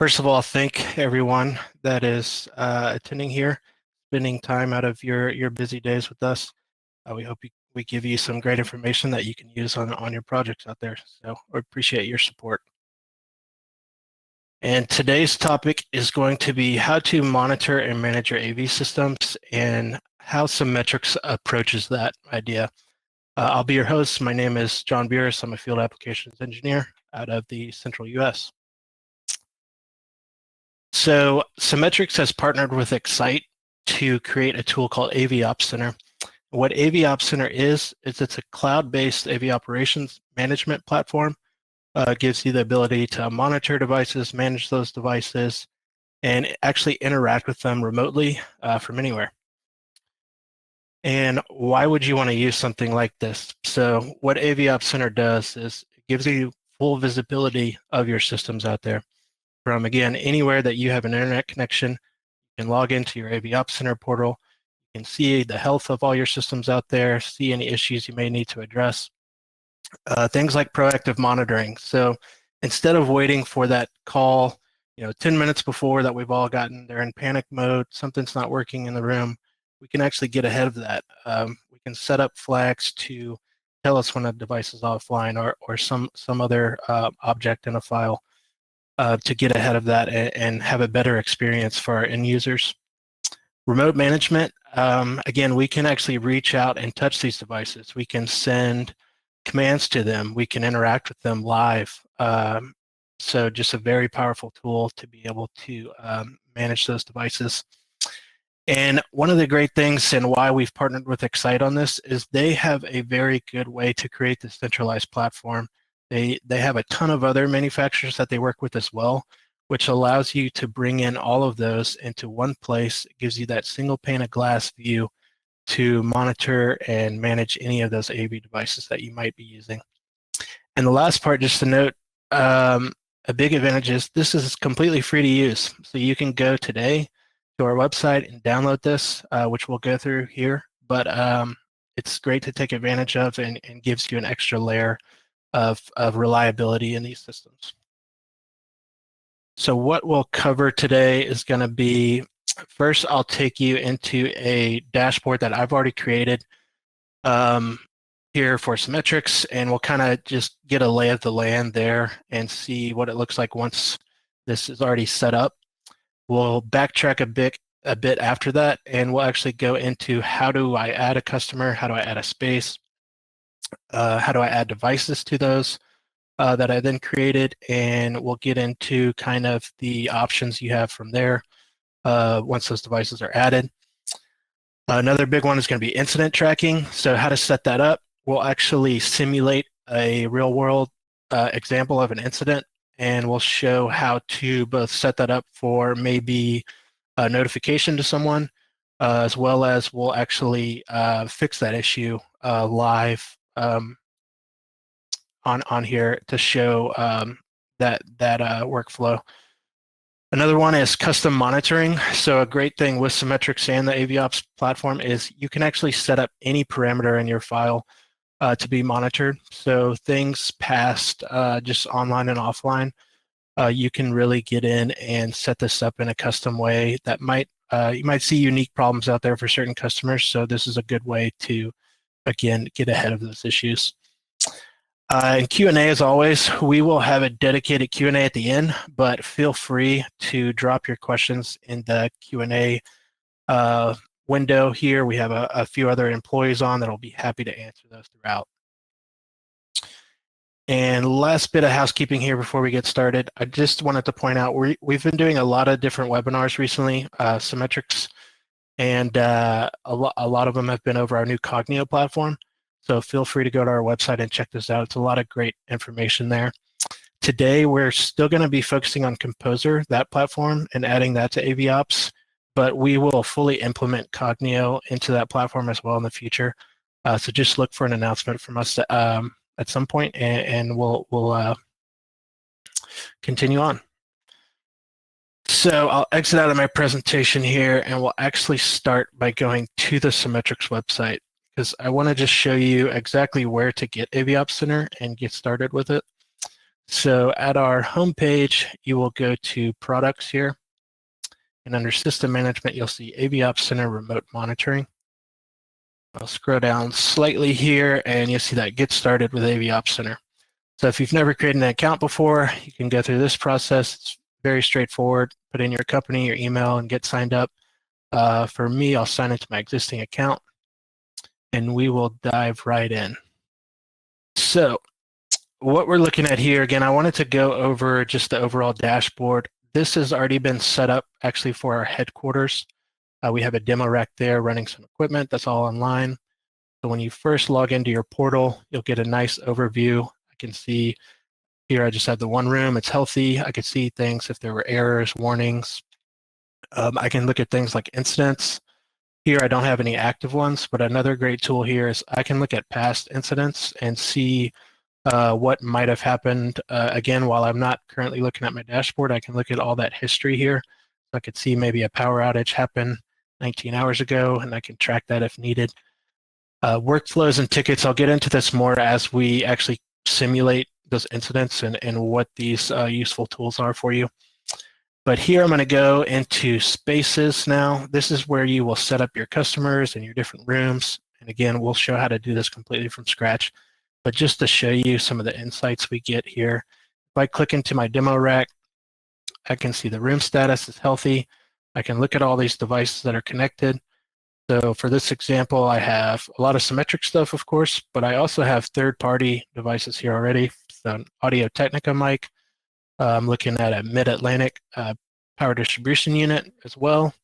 First of all, thank everyone that is attending here, spending time out of your busy days with us. We hope we give you some great information that you can use on your projects out there. So we appreciate your support. And today's topic is going to be how to monitor and manage your AV systems and how Symmetrics approaches that idea. I'll be your host. My name is John Beers. I'm a field applications engineer out of the central US. So Symmetrics has partnered with Excite to create a tool called AV Ops Center. What AV Ops Center is it's a cloud-based AV operations management platform. Gives you the ability to monitor devices, manage those devices, and actually interact with them remotely from anywhere. And why would you want to use something like this? So what AV Ops Center does is it gives you full visibility of your systems out there. From, again, anywhere that you have an internet connection, you can log into your AV Ops Center portal. You can see the health of all your systems out there, see any issues you may need to address. Things like proactive monitoring. So instead of waiting for that call, 10 minutes before that we've all gotten, they're in panic mode, something's not working in the room, we can actually get ahead of that. We can set up flags to tell us when a device is offline or some other object in a file to get ahead of that and have a better experience for our end users. Remote management, again, we can actually reach out and touch these devices. We can send commands to them. We can interact with them live. So just a very powerful tool to be able to manage those devices. And one of the great things and why we've partnered with Excite on this is they have a very good way to create this centralized platform. They have a ton of other manufacturers that they work with as well, which allows you to bring in all of those into one place. It gives you that single pane of glass view to monitor and manage any of those AV devices that you might be using. And the last part, just to note, a big advantage is this is completely free to use. So you can go today to our website and download this, which we'll go through here. But it's great to take advantage of and gives you an extra layer of reliability in these systems. So what we'll cover today is going to be, first, I'll take you into a dashboard that I've already created here for Symmetrics, and we'll kind of just get a lay of the land there and see what it looks like once this is already set up. We'll backtrack a bit after that, and we'll actually go into how do I add a customer, how do I add a space, how do I add devices to those that I then created, and we'll get into kind of the options you have from there once those devices are added. Another big one is going to be incident tracking. So how to set that up. We'll actually simulate a real-world example of an incident, and we'll show how to both set that up for maybe a notification to someone, as well as we'll actually fix that issue live on here to show that workflow. Another one is custom monitoring. So a great thing with Symmetrics and the AVOps platform is you can actually set up any parameter in your file to be monitored. So things past just online and offline, you can really get in and set this up in a custom way that might you might see unique problems out there for certain customers. So this is a good way to, again, get ahead of those issues. And Q&A, as always, we will have a dedicated Q&A at the end, but feel free to drop your questions in the Q&A window here. We have a few other employees on that will be happy to answer those throughout. And last bit of housekeeping here before we get started, I just wanted to point out we've been doing a lot of different webinars recently, Symmetrics, and a lot of them have been over our new Cognio platform. So feel free to go to our website and check this out. It's a lot of great information there. Today, we're still going to be focusing on Composer, that platform, and adding that to AVOps, but we will fully implement Cognio into that platform as well in the future. So just look for an announcement from us at some point, and we'll continue on. So I'll exit out of my presentation here, and we'll actually start by going to the Symmetrics website, because I want to just show you exactly where to get AVOps Center and get started with it. So at our home page, you will go to products here. And under system management, you'll see AV Ops Center remote monitoring. I'll scroll down slightly here and you'll see that get started with AV Ops Center. So if you've never created an account before, you can go through this process. It's very straightforward. Put in your company, your email, and get signed up. For me, I'll sign into my existing account and we will dive right in. So what we're looking at here, again, I wanted to go over just the overall dashboard. This has already been set up actually for our headquarters. We have a demo rack there running some equipment that's all online. So when you first log into your portal, you'll get a nice overview. I can see here I just have the one room, it's healthy. I could see things if there were errors, warnings. I can look at things like incidents. Here I don't have any active ones, but another great tool here is I can look at past incidents and see what might have happened. Again, while I'm not currently looking at my dashboard, I can look at all that history here. So I could see maybe a power outage happened 19 hours ago, and I can track that if needed. Workflows and tickets, I'll get into this more as we actually simulate those incidents and what these useful tools are for you. But here I'm going to go into spaces now. This is where you will set up your customers and your different rooms. And again, we'll show how to do this completely from scratch. But just to show you some of the insights we get here, if I click into my demo rack, I can see the room status is healthy. I can look at all these devices that are connected. So for this example, I have a lot of symmetric stuff, of course, but I also have third-party devices here already. So an Audio-Technica mic. I'm looking at a Mid-Atlantic power distribution unit as well.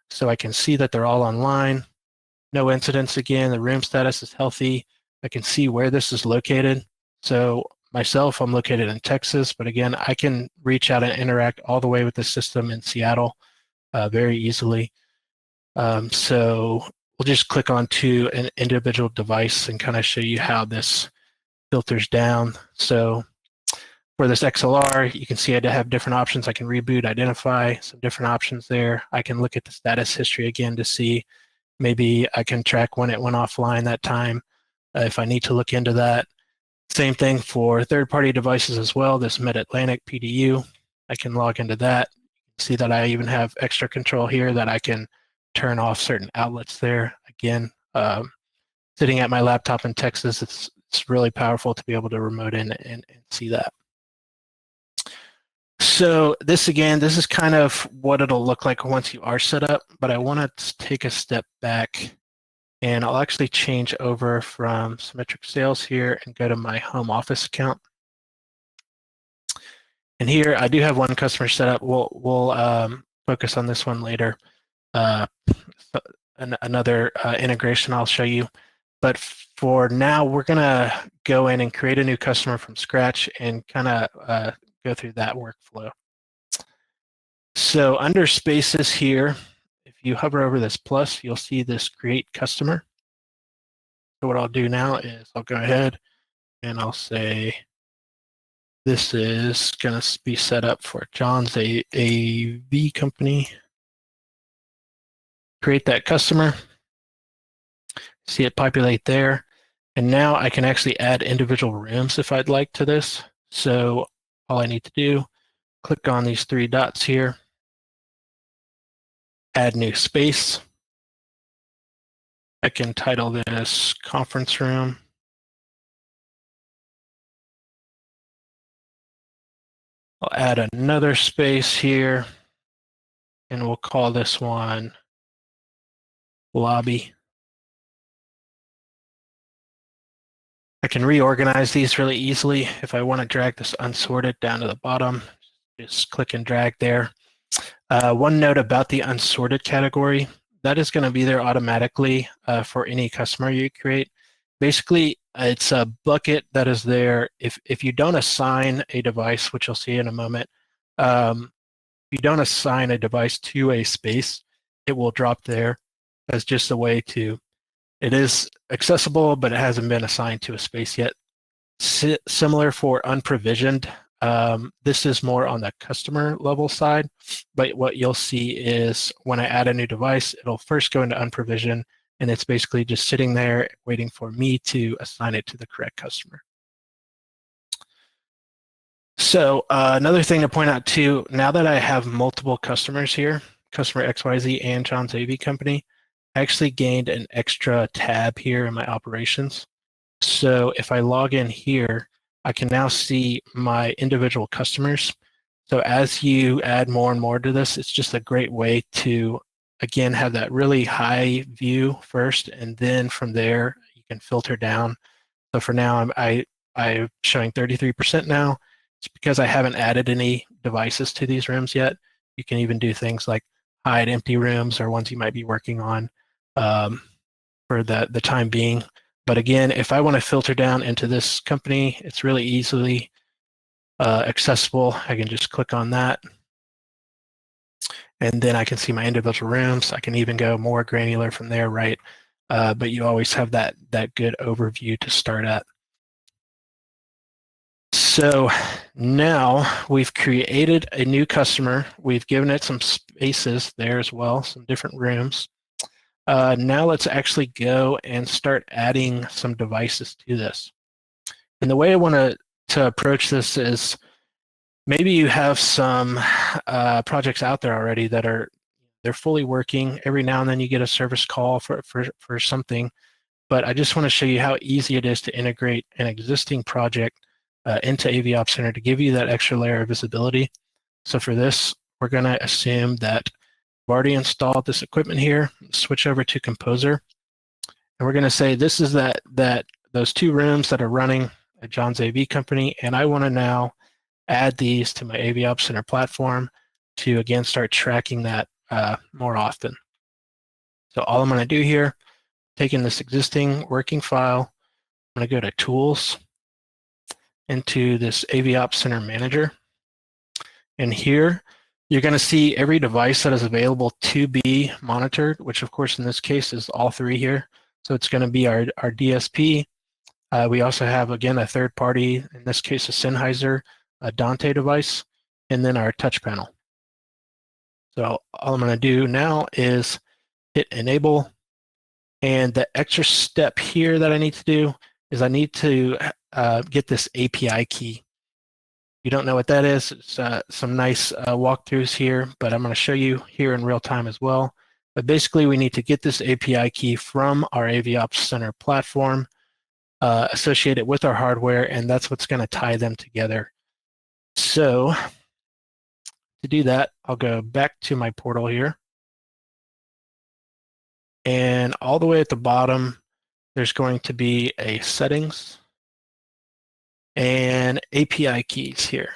So I can see that they're all online. No incidents again. The room status is healthy. I can see where this is located. So myself, I'm located in Texas, but again, I can reach out and interact all the way with the system in Seattle very easily. So we'll just click onto an individual device and kind of show you how this filters down. So for this XLR, you can see I have different options. I can reboot, identify, some different options there. I can look at the status history again to see maybe I can track when it went offline that time if I need to look into that. Same thing for third-party devices as well. This Mid-Atlantic PDU, I can log into that. See that I even have extra control here that I can turn off certain outlets there. Again, sitting at my laptop in Texas, it's really powerful to be able to remote in and see that. So this is kind of what it'll look like once you are set up, but I want to take a step back and I'll actually change over from Symmetric Sales here and go to my home office account. And here I do have one customer set up. We'll focus on this one later. Another integration I'll show you. But for now, we're going to go in and create a new customer from scratch and kind of go through that workflow. So under spaces here, if you hover over this plus, you'll see this create customer. So what I'll do now is I'll go ahead and I'll say this is going to be set up for John's AV company. Create that customer. See it populate there. And now I can actually add individual rooms if I'd like to this. So all I need to do, click on these three dots here, add new space. I can title this conference room. I'll add another space here and we'll call this one lobby. I can reorganize these really easily. If I want to drag this unsorted down to the bottom, just click and drag there. One note about the unsorted category, that is going to be there automatically for any customer you create. Basically, it's a bucket that is there. If you don't assign a device, which you'll see in a moment, if you don't assign a device to a space, it will drop there as just a way to, it is accessible, but it hasn't been assigned to a space yet. Similar for unprovisioned. This is more on the customer level side, but what you'll see is when I add a new device, it'll first go into unprovisioned, and it's basically just sitting there waiting for me to assign it to the correct customer. So another thing to point out too, now that I have multiple customers here, customer XYZ and John's AV Company, I actually gained an extra tab here in my operations. So if I log in here, I can now see my individual customers. So as you add more and more to this, it's just a great way to, again, have that really high view first, and then from there, you can filter down. So for now, I'm showing 33% now. It's because I haven't added any devices to these rooms yet. You can even do things like hide empty rooms or ones you might be working on for the time being. But again, if I want to filter down into this company, it's really easily accessible. I can just click on that, and then I can see my individual rooms. I can even go more granular from there, right? But you always have that good overview to start at. So now we've created a new customer. We've given it some spaces there as well, some different rooms. Now let's actually go and start adding some devices to this. And the way I want to approach this is, maybe you have some projects out there already that they're fully working. Every now and then you get a service call for something, but I just want to show you how easy it is to integrate an existing project into AV Ops Center to give you that extra layer of visibility. So for this, we're going to assume that we've already installed this equipment here. Switch over to Composer, and we're going to say this is those two rooms that are running at John's AV Company, and I want to now add these to my AV Ops Center platform to, again, start tracking that more often. So all I'm going to do here, taking this existing working file, I'm going to go to Tools, into this AV Ops Center Manager. And here, you're going to see every device that is available to be monitored, which of course in this case is all three here. So it's going to be our DSP. We also have, again, a third party, in this case a Sennheiser, a Dante device, and then our touch panel. So all I'm going to do now is hit Enable. And the extra step here that I need to do is I need to get this API key. If you don't know what that is, it's some nice walkthroughs here, but I'm going to show you here in real time as well. But basically, we need to get this API key from our AV Ops Center platform, associate it with our hardware, and that's what's going to tie them together. So to do that, I'll go back to my portal here. And all the way at the bottom, there's going to be a settings and API keys here.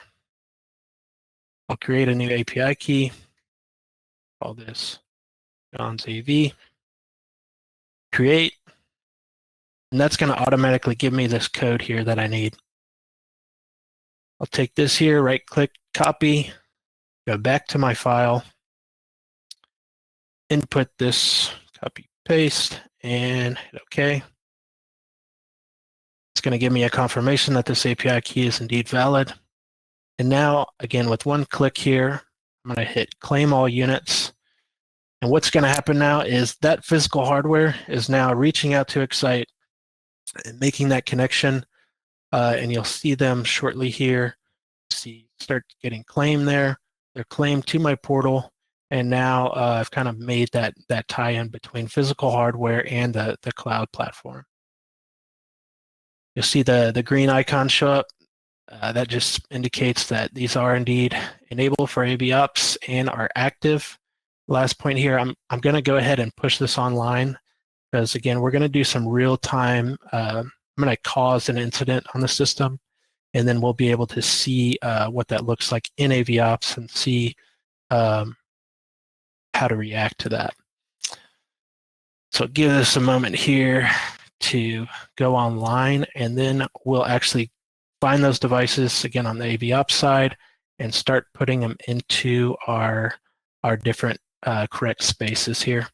I'll create a new API key, call this John's AV, create, and that's going to automatically give me this code here that I need. I'll take this here, right click, copy, go back to my file, input this, copy, paste, and hit OK. It's going to give me a confirmation that this API key is indeed valid. And now, again, with one click here, I'm going to hit Claim All Units. And what's going to happen now is that physical hardware is now reaching out to Excite and making that connection. And you'll see them shortly here. Start getting claimed there. They're claimed to my portal. And now I've kind of made that tie-in between physical hardware and the cloud platform. You'll see the green icon show up. That just indicates that these are indeed enabled for AV Ops and are active. Last point here, I'm going to go ahead and push this online because, again, we're going to do some real-time, I'm going to cause an incident on the system, and then we'll be able to see what that looks like in AV Ops and see how to react to that. So give us a moment here to go online, and then we'll actually find those devices again on the AV Ops side and start putting them into our different correct spaces here.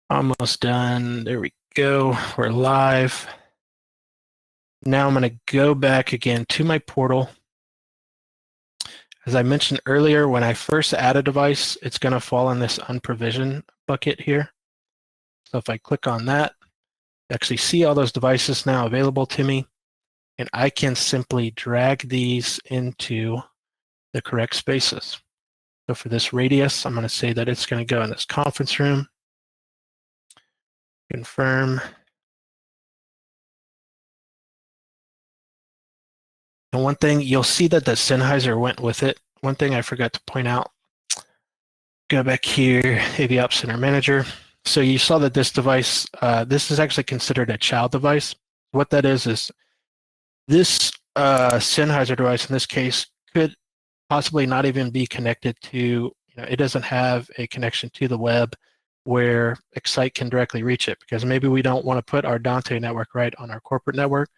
Almost done. There we go. We're live. Now I'm going to go back again to my portal. As I mentioned earlier, when I first add a device, it's going to fall in this unprovisioned bucket here. So if I click on that, I actually see all those devices now available to me. and I can simply drag these into the correct spaces. So for this radius, I'm going to say that it's going to go in this conference room. Confirm. And one thing, you'll see that the Sennheiser went with it. One thing I forgot to point out, go back here, AV Ops Center Manager. So you saw that this device, this is actually considered a child device. What that is this Sennheiser device in this case could possibly not even be connected to, it doesn't have a connection to the web where Excite can directly reach it, because maybe we don't want to put our Dante network right on our corporate network.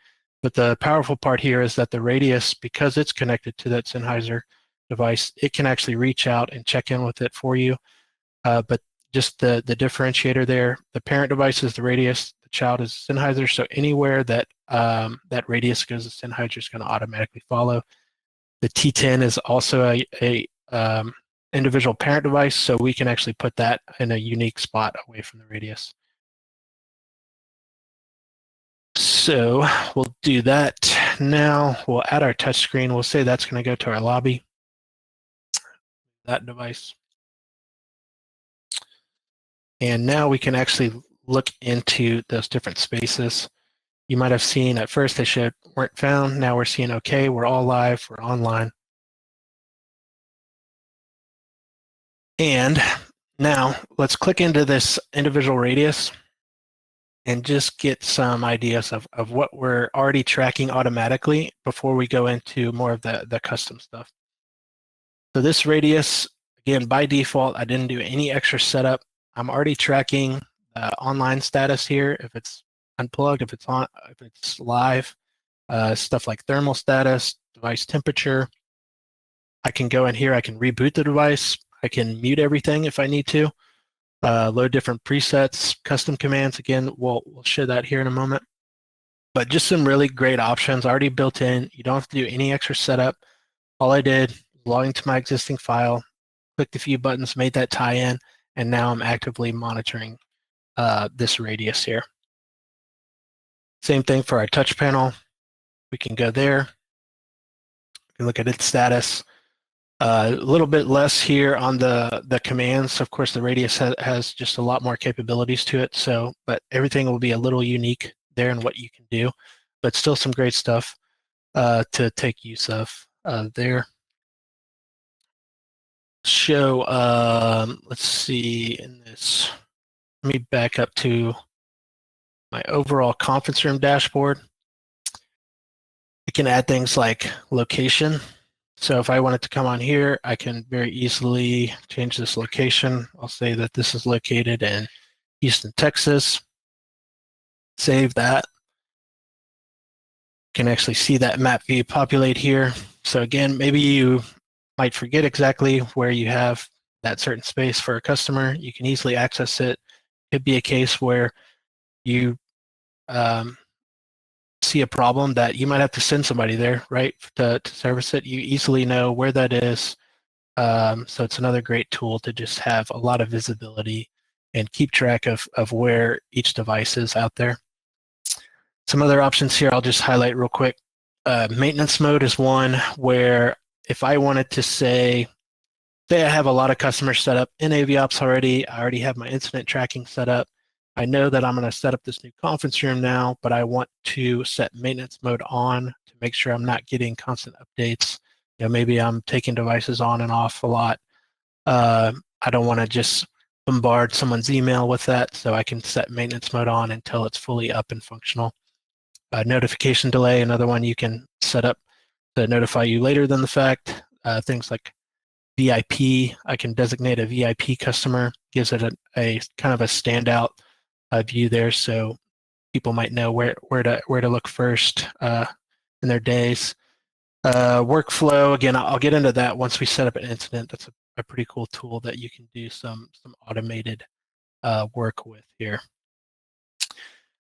But the powerful part here is that the radius, because it's connected to that Sennheiser device, it can actually reach out and check in with it for you. But just the differentiator there, the parent device is the radius, the child is Sennheiser. So anywhere that that radius goes, the Sennheiser is going to automatically follow. The T10 is also a individual parent device, so we can actually put that in a unique spot away from the radius. So we'll do that. Now we'll add our touchscreen. We'll say that's going to go to our lobby, that device. And now we can actually look into those different spaces. You might have seen at first they showed weren't found. Now we're seeing, okay, we're all live, we're online. And now let's click into this individual radius and just get some ideas of what we're already tracking automatically before we go into more of the custom stuff. So this radius, again, by default, I didn't do any extra setup. I'm already tracking online status here, if it's unplugged, if it's on, if it's live, stuff like thermal status, device temperature. I can go in here, I can reboot the device, I can mute everything if I need to, load different presets, custom commands. Again, we'll show that here in a moment. But just some really great options already built in. You don't have to do any extra setup. All I did, log into my existing file, clicked a few buttons, made that tie-in, and now I'm actively monitoring this radius here. Same thing for our touch panel. We can go there. We can look at its status. A little bit less here on the commands. Of course, the radius has just a lot more capabilities to it. So, but everything will be a little unique there in what you can do, but still some great stuff to take use of there. Show, let's see in this, let me back up to my overall conference room dashboard. I can add things like location. So if I wanted to come on here, I can very easily change this location. I'll say that this is located in Houston, Texas. Save that. You can actually see that map view populate here. So again, maybe you might forget exactly where you have that certain space for a customer. You can easily access it. Could be a case where you see a problem that you might have to send somebody there, right, to service it. You easily know where that is. So it's another great tool to just have a lot of visibility and keep track of where each device is out there. Some other options here I'll just highlight real quick. Maintenance mode is one where if I wanted to say I have a lot of customers set up in AVOps already, I already have my incident tracking set up. I know that I'm going to set up this new conference room now, but I want to set maintenance mode on to make sure I'm not getting constant updates. You know, maybe I'm taking devices on and off a lot. I don't want to just bombard someone's email with that, so I can set maintenance mode on until it's fully up and functional. Notification delay, another one you can set up to notify you later than the fact. Things like VIP, I can designate a VIP customer, gives it a kind of a standout view there, so people might know where to look first in their days. Workflow, again, I'll get into that once we set up an incident. That's a pretty cool tool that you can do some automated work with here.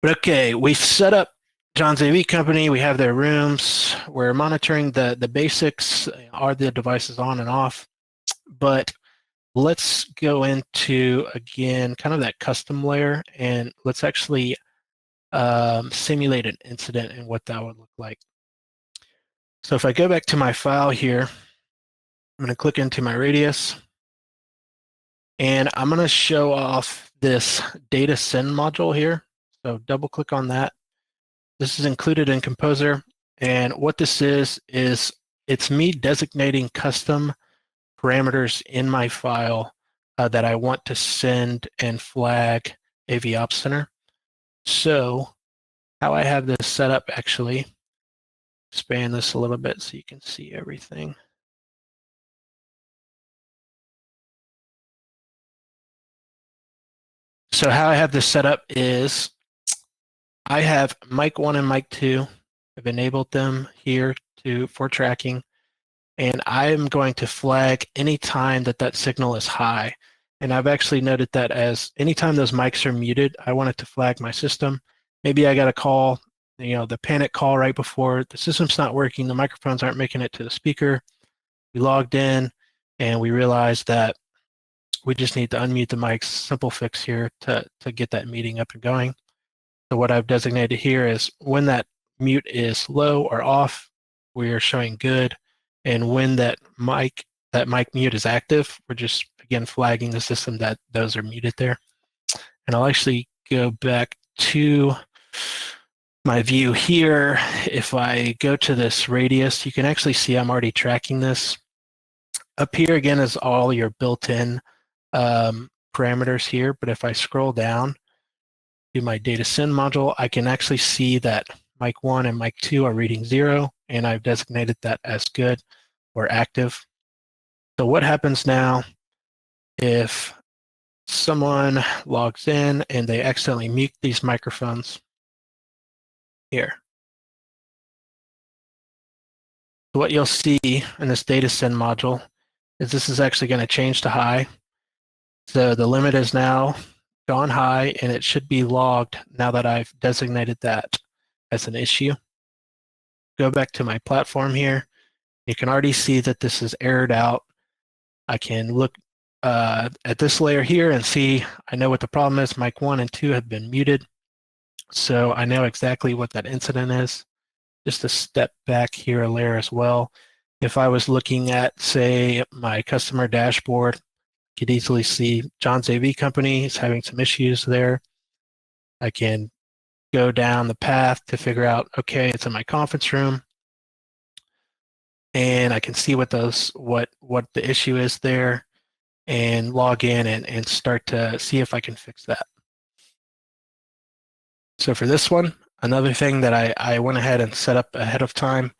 But okay, we've set up John's AV company. We have their rooms. We're monitoring the basics. Are the devices on and off? But let's go into, again, kind of that custom layer, and let's actually simulate an incident and what that would look like. So if I go back to my file here, I'm going to click into my radius, and I'm going to show off this data send module here. So double click on that. This is included in Composer, and what this is it's me designating custom parameters in my file that I want to send and flag AV Ops Center. So how I have this set up, actually, expand this a little bit so you can see everything. So how I have this set up is I have mic 1 and mic 2. I've enabled them here for tracking, and I'm going to flag any time that signal is high. And I've actually noted that as anytime those mics are muted, I want it to flag my system. Maybe I got a call, the panic call right before the system's not working, the microphones aren't making it to the speaker. We logged in and we realized that we just need to unmute the mics. Simple fix here to get that meeting up and going. So what I've designated here is when that mute is low or off, we are showing good. And when that mic mute is active, we're just, again, flagging the system that those are muted there. And I'll actually go back to my view here. If I go to this radius, you can actually see I'm already tracking this. Up here, again, is all your built-in parameters here. But if I scroll down to my data send module, I can actually see that mic 1 and mic 2 are reading 0, and I've designated that as good or active. So what happens now if someone logs in and they accidentally mute these microphones here? So what you'll see in this data send module is this is actually going to change to high. So the limit is now gone high, and it should be logged now that I've designated that as an issue. Go back to my platform here. You can already see that this is errored out. I can look at this layer here and see I know what the problem is. Mic 1 and 2 have been muted. So I know exactly what that incident is. Just to step back here a layer as well. If I was looking at, say, my customer dashboard, you could easily see John's AV company is having some issues there. I can go down the path to figure out, okay, it's in my conference room, and I can see what the issue is there, and log in and start to see if I can fix that. So for this one, another thing that I went ahead and set up ahead of time,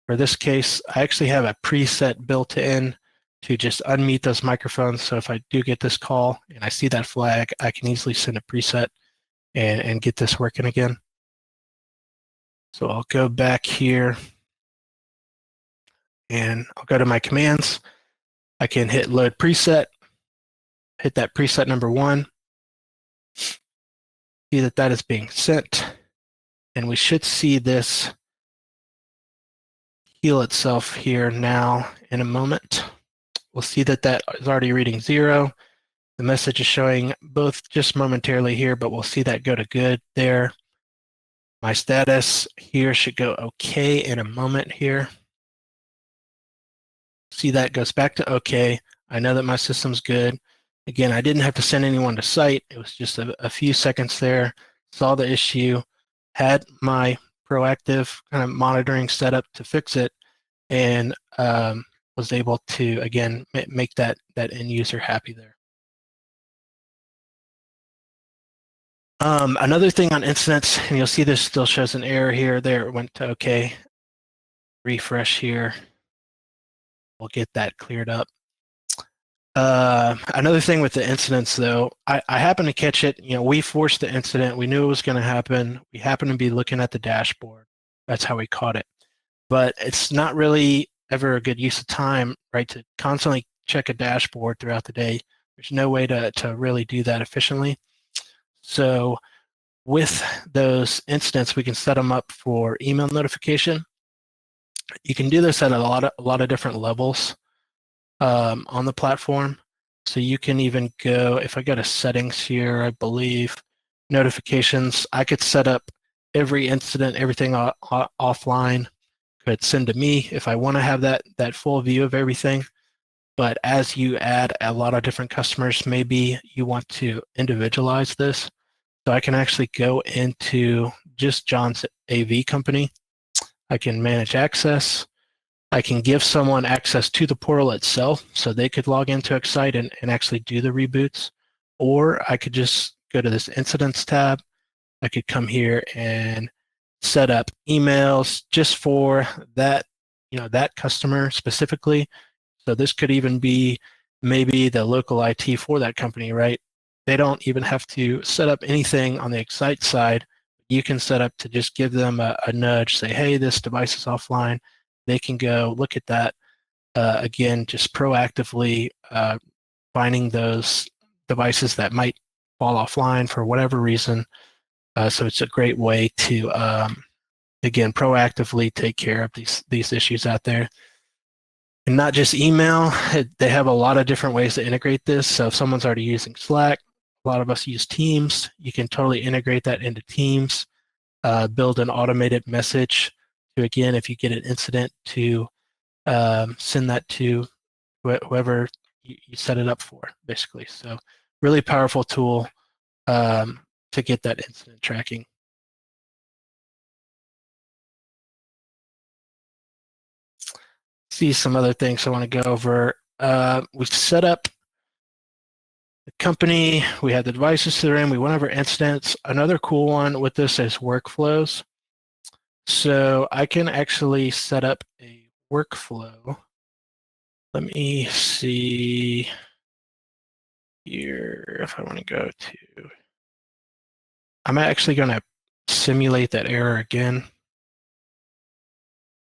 for this case, I actually have a preset built in to just unmute those microphones. So if I do get this call and I see that flag, I can easily send a preset and get this working again. So I'll go back here and I'll go to my commands. I can hit load preset, hit that preset number 1, see that that is being sent, and we should see this heal itself here now in a moment. We'll see that that is already reading 0. The message is showing both just momentarily here, but we'll see that go to good there. My status here should go okay in a moment here. See that goes back to okay. I know that my system's good. Again, I didn't have to send anyone to site. It was just a few seconds there. Saw the issue, had my proactive kind of monitoring set up to fix it, and was able to, again, make that end user happy there. Another thing on incidents, and you'll see this still shows an error here. There, it went to okay. Refresh here. We'll get that cleared up. Another thing with the incidents, though, I happened to catch it. We forced the incident. We knew it was going to happen. We happened to be looking at the dashboard. That's how we caught it. But it's not really ever a good use of time, right, to constantly check a dashboard throughout the day. There's no way to really do that efficiently. So with those incidents, we can set them up for email notification. You can do this at a lot of different levels on the platform. So you can even go, if I go to settings here, I believe, notifications, I could set up every incident, everything offline. hit send to me if I want to have that full view of everything. But as you add a lot of different customers, maybe you want to individualize this. So I can actually go into just John's AV company. I can manage access. I can give someone access to the portal itself so they could log into Excite and actually do the reboots. Or I could just go to this incidents tab. I could come here and set up emails just for that, that customer specifically. So this could even be maybe the local IT for that company, right? They don't even have to set up anything on the Excite side. You can set up to just give them a nudge, say, hey, this device is offline. They can go look at that. Again, just proactively finding those devices that might fall offline for whatever reason. So it's a great way to, again, proactively take care of these issues out there. And not just email, they have a lot of different ways to integrate this. So if someone's already using Slack, a lot of us use Teams, you can totally integrate that into Teams, build an automated message to, again, if you get an incident, to send that to whoever you set it up for, basically. So really powerful tool to get that incident tracking. See some other things I want to go over. We've set up the company, we have the devices they're in, we went over incidents. Another cool one with this is workflows. So I can actually set up a workflow. Let me see here if I want to go to, I'm actually going to simulate that error again.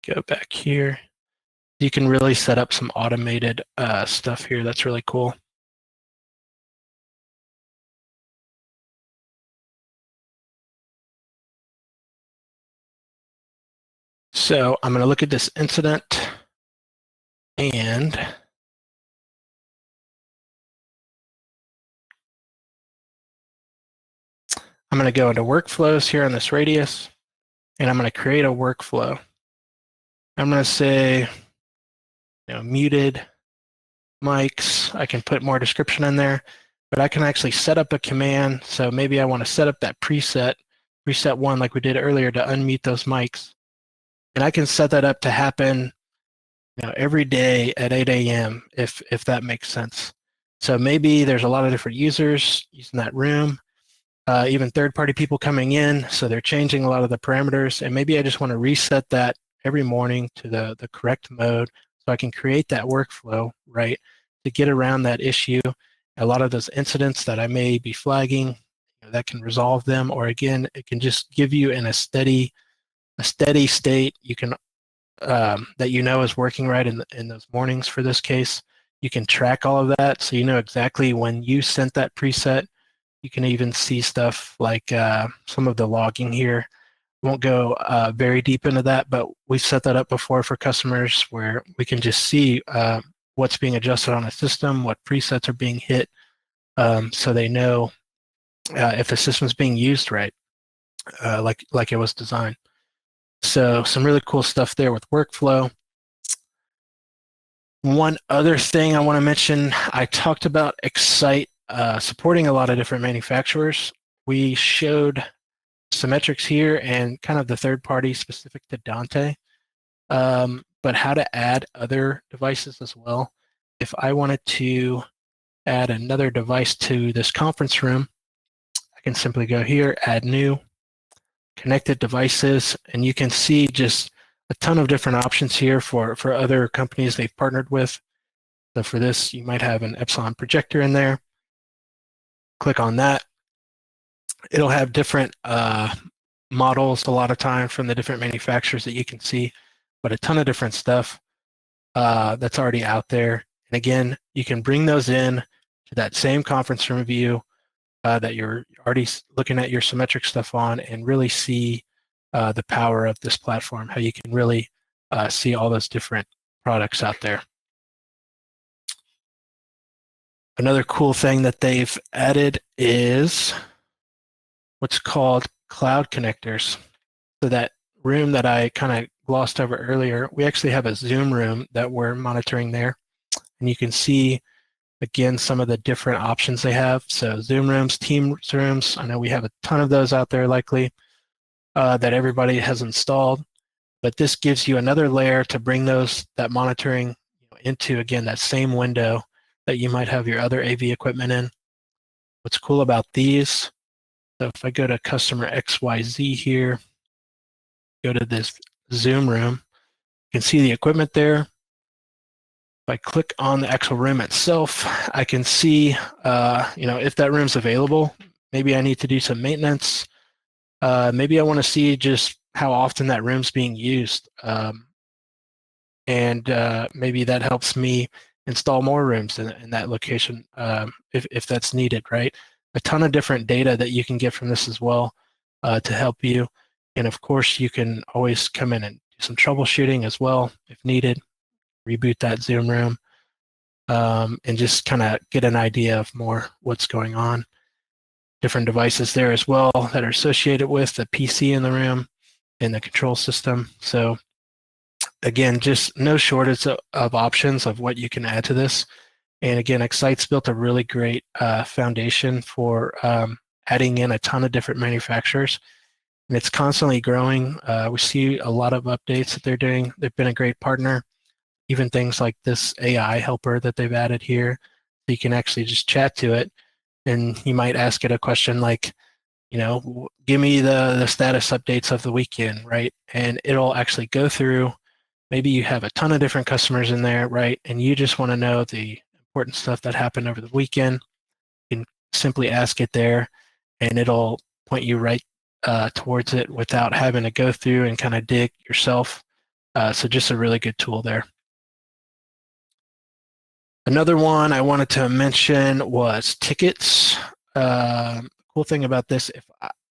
Go back here. You can really set up some automated stuff here. That's really cool. So I'm going to look at this incident, and I'm going to go into workflows here on this radius, and I'm going to create a workflow. I'm going to say, muted mics. I can put more description in there, but I can actually set up a command. So maybe I want to set up that preset 1 like we did earlier to unmute those mics. And I can set that up to happen every day at 8 a.m. if that makes sense. So maybe there's a lot of different users using that room, even third-party people coming in, so they're changing a lot of the parameters, and maybe I just want to reset that every morning to the correct mode so I can create that workflow, right, to get around that issue. A lot of those incidents that I may be flagging, that can resolve them, or again, it can just give you in a steady state. You can that is working right in those mornings. For this case, you can track all of that, so you know exactly when you sent that preset. You can even see stuff like some of the logging here. Won't go very deep into that, but we've set that up before for customers where we can just see what's being adjusted on a system, what presets are being hit, so they know if the system's being used right, like it was designed. So some really cool stuff there with workflow. One other thing I want to mention, I talked about Excite supporting a lot of different manufacturers. We showed Symmetrics here and kind of the third party specific to Dante, but how to add other devices as well. If I wanted to add another device to this conference room, I can simply go here, add new, connected devices, and you can see just a ton of different options here for other companies they've partnered with. So for this, you might have an Epsilon projector in there. Click on that. It'll have different models a lot of time from the different manufacturers that you can see, but a ton of different stuff that's already out there. And again, you can bring those in to that same conference room view that you're already looking at your Symmetric stuff on, and really see the power of this platform, how you can really see all those different products out there. Another cool thing that they've added is what's called cloud connectors. So that room that I kind of glossed over earlier, we actually have a Zoom room that we're monitoring there. And you can see, again, some of the different options they have. So Zoom rooms, Teams rooms, I know we have a ton of those out there likely that everybody has installed. But this gives you another layer to bring that monitoring into, again, that same window that you might have your other AV equipment in. What's cool about these, so if I go to customer XYZ here, go to this Zoom room, you can see the equipment there. If I click on the actual room itself, I can see, if that room's available. Maybe I need to do some maintenance. Maybe I want to see just how often that room's being used. And maybe that helps me install more rooms in that location if that's needed, right? A ton of different data that you can get from this as well to help you. And of course, you can always come in and do some troubleshooting as well if needed, reboot that Zoom room, and just kind of get an idea of more what's going on. Different devices there as well that are associated with the PC in the room and the control system. So again, just no shortage of options of what you can add to this. And again, Excite's built a really great foundation for adding in a ton of different manufacturers. And it's constantly growing. We see a lot of updates that they're doing. They've been a great partner. Even things like this AI helper that they've added here. So you can actually just chat to it. And you might ask it a question like, give me the status updates of the weekend, right? And it'll actually go through. Maybe you have a ton of different customers in there, right? And you just want to know the important stuff that happened over the weekend. You can simply ask it there, and it'll point you right towards it without having to go through and kind of dig yourself. So just a really good tool there. Another one I wanted to mention was tickets. Cool thing about this,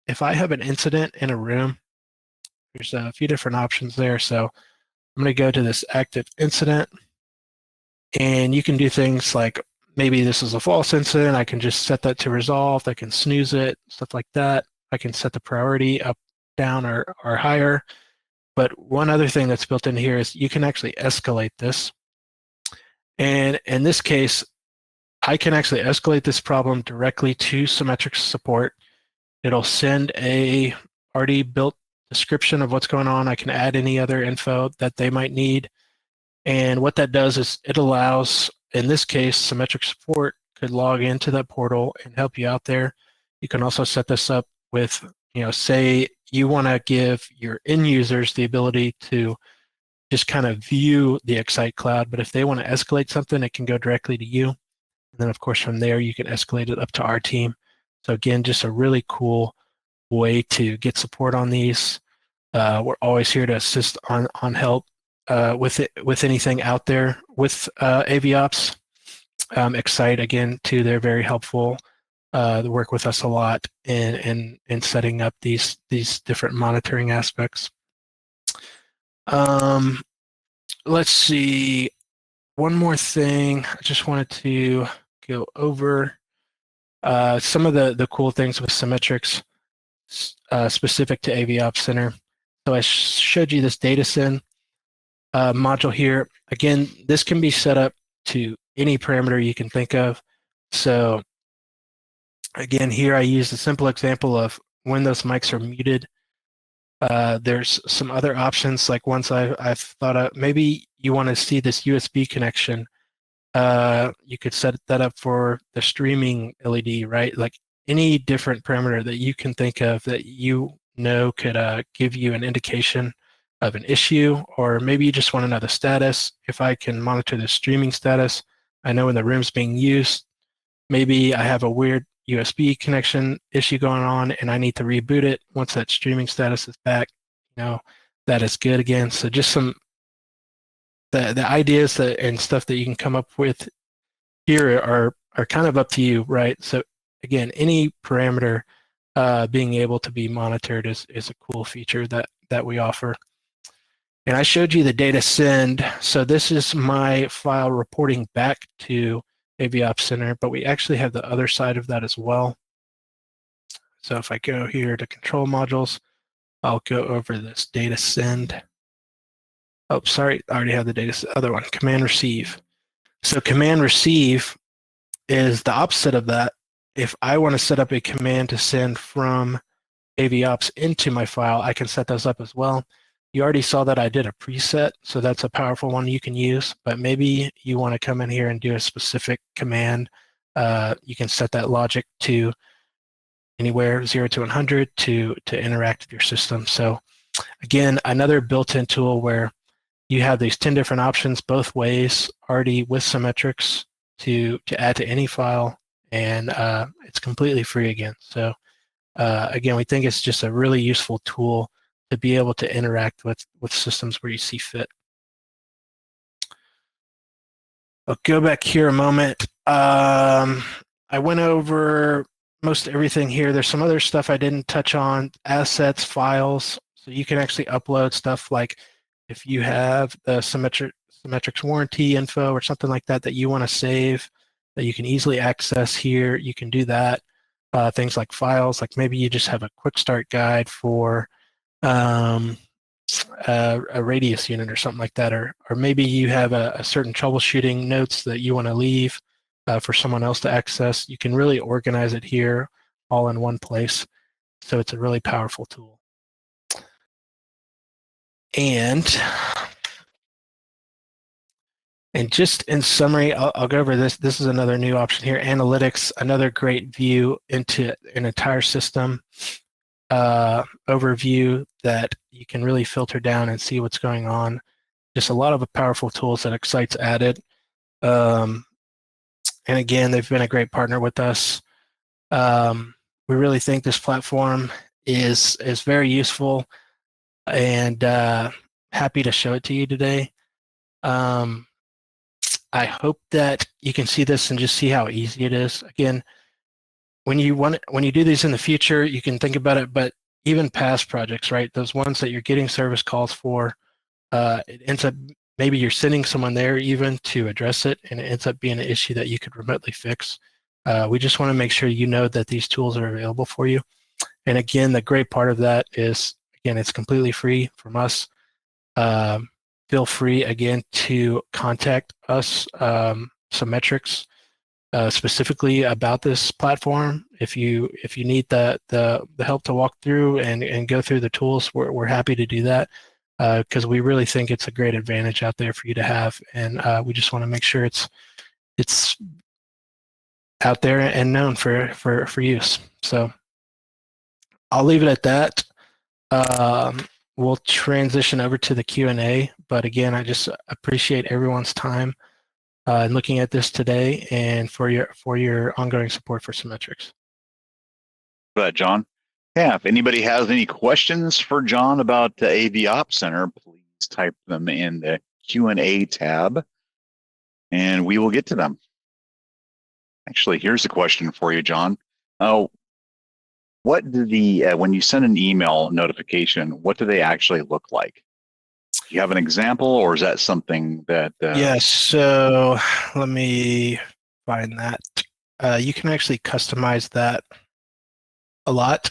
if I have an incident in a room, there's a few different options there. So I'm going to go to this active incident, and you can do things like maybe this is a false incident. I can just set that to resolved. I can snooze it, stuff like that. I can set the priority up, down, or higher. But one other thing that's built in here is you can actually escalate this. And in this case, I can actually escalate this problem directly to Symmetrix support. It'll send a already built description of what's going on. I can add any other info that they might need. And what that does is it allows, in this case, Symmetrix support could log into that portal and help you out there. You can also set this up with, say you want to give your end users the ability to just kind of view the Excite cloud, but if they want to escalate something, it can go directly to you. And then of course from there, you can escalate it up to our team. So again, just a really cool way to get support on these. We're always here to assist on help with anything out there with AVOps. Excite, again, too, they're very helpful. They work with us a lot in setting up these different monitoring aspects. Let's see. One more thing. I just wanted to go over some of the cool things with Symmetrix specific to AVOps Center. So I showed you this data send module here. Again, this can be set up to any parameter you can think of. So again, here I used a simple example of when those mics are muted. There's some other options, like ones I've thought of. Maybe you want to see this USB connection. You could set that up for the streaming LED, right? Like any different parameter that you can think of that could give you an indication of an issue, or maybe you just want to know the status. If I can monitor the streaming status, I know when the room's being used. Maybe I have a weird USB connection issue going on and I need to reboot it. Once that streaming status is back, that is good again. So just some the ideas and stuff that you can come up with here are kind of up to you, right? So again, any parameter being able to be monitored is a cool feature that we offer. And I showed you the data send. So this is my file reporting back to AVOps Center, but we actually have the other side of that as well. So if I go here to control modules, I'll go over this data send. Oh, sorry, I already have the data. Other one, command receive. So command receive is the opposite of that. If I want to set up a command to send from AVOps into my file, I can set those up as well. You already saw that I did a preset, so that's a powerful one you can use, but maybe you want to come in here and do a specific command. You can set that logic to anywhere 0 to 100 to interact with your system. So again, another built-in tool where you have these 10 different options both ways already with symmetrics to add to any file, and it's completely free again. So again, we think it's just a really useful tool to be able to interact with systems where you see fit. I'll go back here a moment. I went over most everything here. There's some other stuff I didn't touch on, assets, files. So you can actually upload stuff like if you have the Symmetrics warranty info or something like that that you want to save that you can easily access here, you can do that. Things like files, like maybe you just have a quick start guide for a radius unit or something like that, or maybe you have a certain troubleshooting notes that you want to leave for someone else to access. You can really organize it here all in one place. So it's a really powerful tool. And just in summary, I'll go over this. This is another new option here, analytics, another great view into an entire system overview that you can really filter down and see what's going on. Just a lot of powerful tools that Excite's added. And again, they've been a great partner with us. We really think this platform is very useful, and happy to show it to you today. I hope that you can see this and just see how easy it is. Again, when you do these in the future, you can think about it, but even past projects, right? Those ones that you're getting service calls for, it ends up maybe you're sending someone there even to address it, and it ends up being an issue that you could remotely fix. We just want to make sure you know that these tools are available for you. And again, the great part of that is, again, it's completely free from us. Feel free, again, to contact us, Symmetrics, specifically about this platform. If you need the help to walk through and go through the tools, we're happy to do that, because we really think it's a great advantage out there for you to have, and we just want to make sure it's out there and known for use. So I'll leave it at that. We'll transition over to the Q&A, but again, I just appreciate everyone's time in looking at this today, and for your ongoing support for Symmetrics. For that, John. Yeah, if anybody has any questions for John about the AV Ops Center, please type them in the Q&A tab, and we will get to them. Actually, here's a question for you, John. What do when you send an email notification, what do they actually look like? Do you have an example, or is that something that... Yes, so let me find that. You can actually customize that a lot.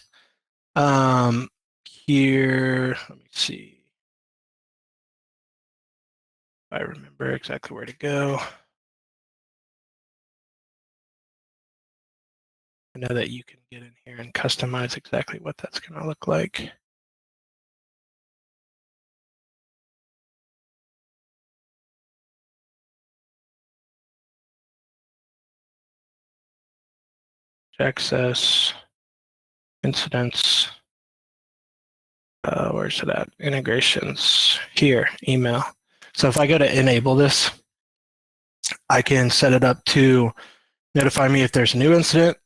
Here, let me see if I remember exactly where to go. I know that you can get in here and customize exactly what that's going to look like. Access, incidents, where's it at? Integrations, here, email. So if I go to enable this, I can set it up to notify me if there's a new incident,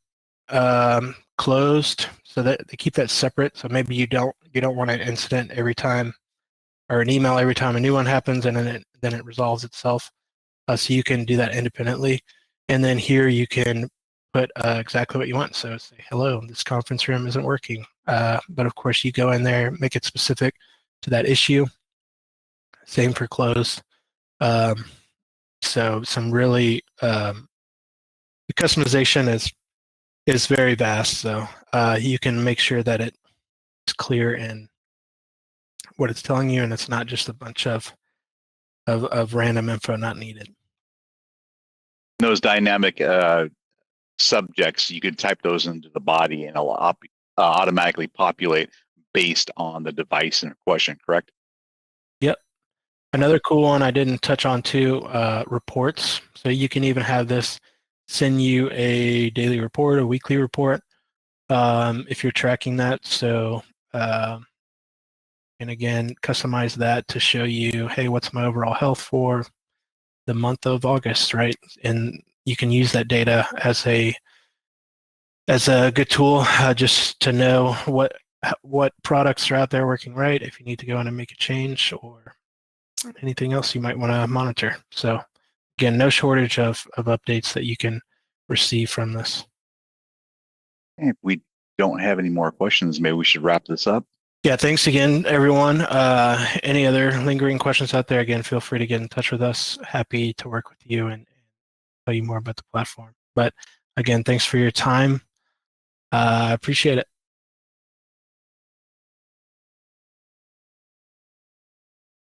closed, so that they keep that separate. So maybe you don't want an incident every time, or an email every time a new one happens, and then it resolves itself. So you can do that independently. And then here you can put exactly what you want. So say, hello, this conference room isn't working. But of course, you go in there, make it specific to that issue. Same for closed. So some really, the customization is very vast. So you can make sure that it's clear in what it's telling you, and it's not just a bunch of of random info not needed. Those dynamic subjects, you could type those into the body and it'll automatically populate based on the device in question, correct? Yep. Another cool one I didn't touch on too, reports. So you can even have this send you a daily report, a weekly report, if you're tracking that. So, and again, customize that to show you, hey, what's my overall health for the month of August, right? And you can use that data as a good tool, just to know what products are out there working right, if you need to go in and make a change, or anything else you might want to monitor. So again, no shortage of updates that you can receive from this. If we don't have any more questions, maybe we should wrap this up. Yeah, thanks again, everyone. Any other lingering questions out there, again, feel free to get in touch with us. Happy to work with you and tell you more about the platform. But again, thanks for your time. I appreciate it.